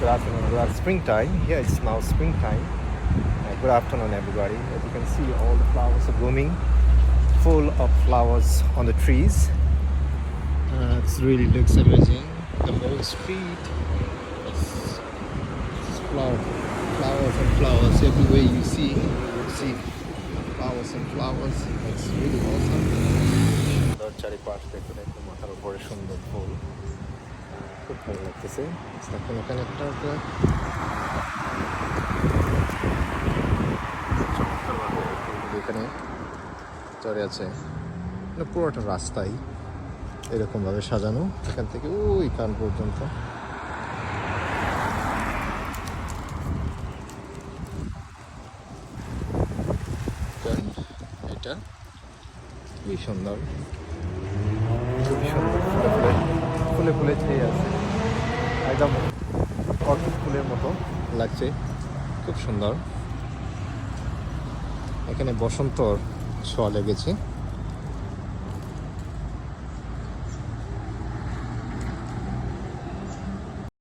Good afternoon. We are springtime. Here it's now springtime. Good afternoon, everybody. As you can see, all the flowers are blooming, full of flowers on the trees. It really looks amazing. The whole street is flowers and flowers. Everywhere you see flowers and flowers. It's really awesome. সুন্দর চারিপাশ দেখুন, একদম মাথার উপরে সুন্দর ফুল, খুব ভালো লাগতেছে। দেখুন এখানে একটা চমৎকারভাবে ফুলগুলো এখানে চড়ে আছে। পুরোটা রাস্তায় এরকমভাবে সাজানো, এখান থেকে ওই কান পর্যন্ত। এটা খুবই সুন্দর, খুবই সুন্দর, ফুলে ফুলে ছেয়ে আছে, একদম অর্কিড ফুলের মতো লাগছে, খুব সুন্দর। এখানে বসন্তর ছোঁয়া লেগেছে।